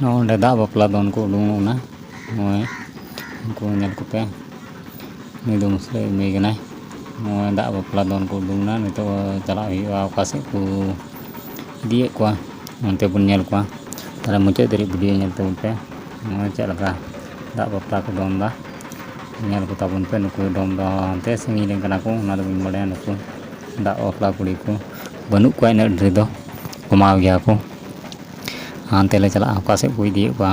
नोंडे दा बापला दोन को उडुंगना नोय उनको नेल कोपे नी दो मुसले मेगना नोय दा बापला दोन को उडुंगना नितो चला हुआ ओका से को दिए को onte bun nyel ko tara muche dari video nyel tabun pe noi chat laka दा बापला को दम दा nyel ko tabun pe nuku dom da ante singi len kana ko na do bin bade nuku दा बापला कुड़ी को बनuk ko ina dre do kumaw gya ko ante le chala oka se ko diye ko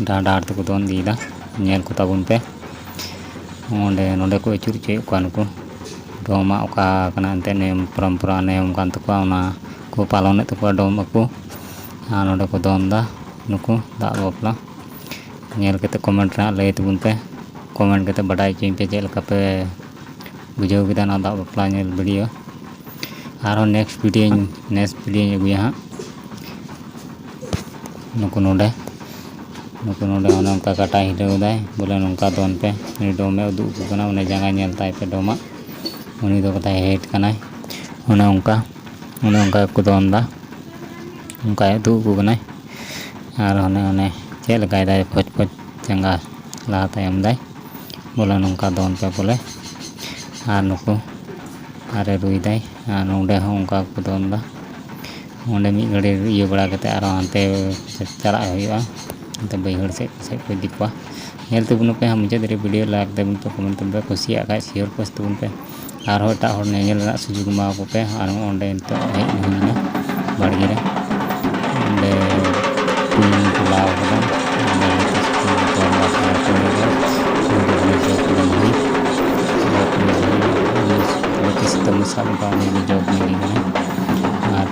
डार तो दोन दीदा nail को ताबुन पे ओंडे नोंडे को चुर चे को नुको डोमा ओका कना अंते नेम परंपरा नेम कान तो को पालन तो डोम को नोंडे को दोन दा नुको दा बापला नेल केते कमेंट रा ले तबुन पे कमेंट केते बडाई चिन पे चेल का पे बुझाव केदा ना दा बापला नेल वीडियो आरो नेक्स्ट वीडियो अगुया नुको नोंडे नुको नोंडे उनका काटा हिलाव दाय बोले नोंका दोन पे उनी डोमे उदुग कना उनी जांगा नेल ताय पे डोमा उनी दो कथा हेट कनाय उनका को दोन दा उनका उदुग कनाय आर उनी चेल गाय दाय फच जांगा ला तायम दाय बोले नोंका दोन पे बोले आर नुको आरे रुई दाय आर नोंडे हो उनका को दोन दा ओंडे मी घड़ी इयो बड़ा कते आरो हानते चला हुआ तो बैहर से को इदी को नेल तबुन पे हम मुझे वीडियो लाइक देबुन पे कमेंट तबन पे कुसिया का शेयर पोस्ट तबुन पे आर एटा हर नेल रा सुजुग मा को पे आर ओंडे तो हेज हुईना बाड़गी रे ओंडे कुन पुलाव कदा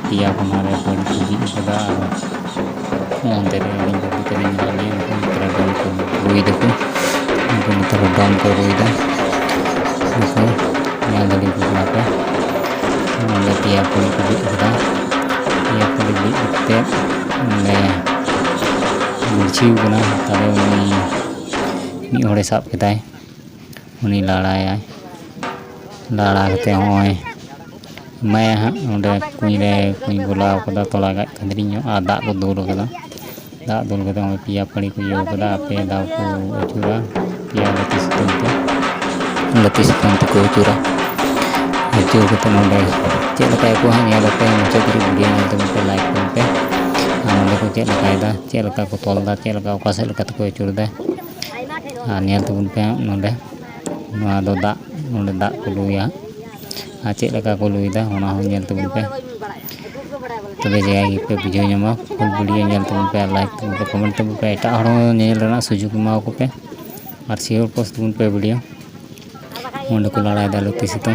पिया को मारे बड़ी खुदी कदा onte re ring ko kering lagi antara dom ko rui deku antara dom ko rui da so ya dari ko apa nale dia ko kada dia ko di te ne murchi guna tare ni hore sap ketai uni lala kate hoy मैं हाँ कुछ बोला कदा तोला खदरी दा को दूर कदा दा दूर कदा पिया पड़ी को यो कदा पे दा को अचूरा पिया लती सितम को अचूरा अचूर कते नोंडे चेक लका को हाँ नेल पे मुझे वीडियो नेल पे लाइक पे नोंडे को चेक लका चेक लका को तोल दा चेक लका ओका से लका को अचूर दा नेल तबुन पे नोंडे नोआ दो दा नोंडे दा को लुया चेक लका को लुईदा होना हो नेल तबुन पे तबे जाय पे बुझाव ᱧᱟᱢᱟ फुल वीडियो नेल तबुन पे लाइक तबुन पे कमेंट तबुन पे एटा हर नेल रना सुजुग मा को पे और शेयर पोस्ट तबुन पे वीडियो ओंडे को लड़ाई दा लती सितम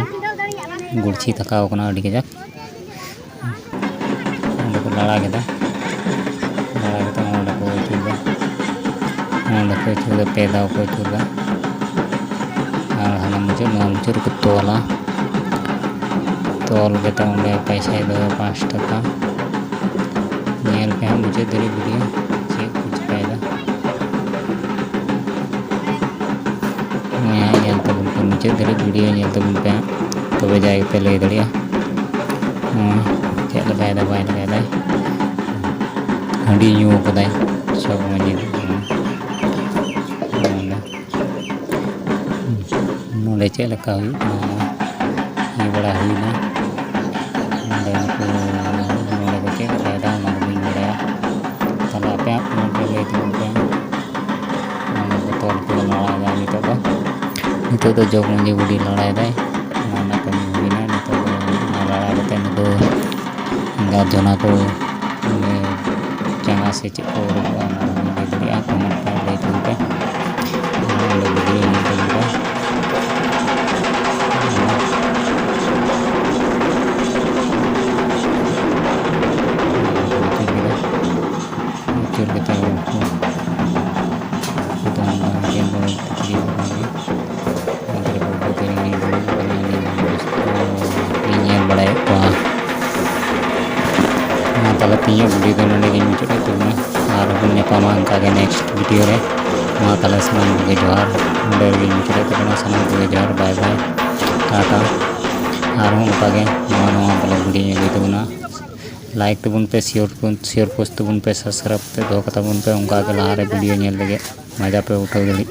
गुड़छी थकाव कना अडी गजाक ओंडे को लड़ा केदा ओंडे को चुदा पे दाव को चुदा और हना मुझे को तोला तोल के पैसा दो 5 टका नेल पे हम मुझे तेरी वीडियो से कुछ फायदा मैं नेल तबुन पे मुझे तेरी वीडियो नेल तबुन पे तो जाए पे ले दड़िया चेक लगायदा बाय लगायदा हंडी न्यू कदाय सब मजे नोले चेक लका हुई ये बड़ा हुई ना नितो तो जग मंजे बुढ़ी लड़ाई दाय ना कमी हुईना नितो लड़ा कते नुको गार्जना को जंगा से चेक को दे दड़िया कमेंट पे ले तुम पे वीडियो तला तीन वीडियो तो नोंडे गिन मुचाद तबना और बन नेपामा अंका के नेक्स्ट वीडियो रे मा तला सनाम के जोहार नोंडे गिन मुचाद तबना सनाम के जोहार बाय बाय टाटा और अंका के नवा तला वीडियो तबना लाइक तबन पे शेयर पोस्ट तबन पे सब्सक्राइब ते दो कता बन पे उनका के लहारे वीडियो नेल लगे मजा पे उठाव दड़ी।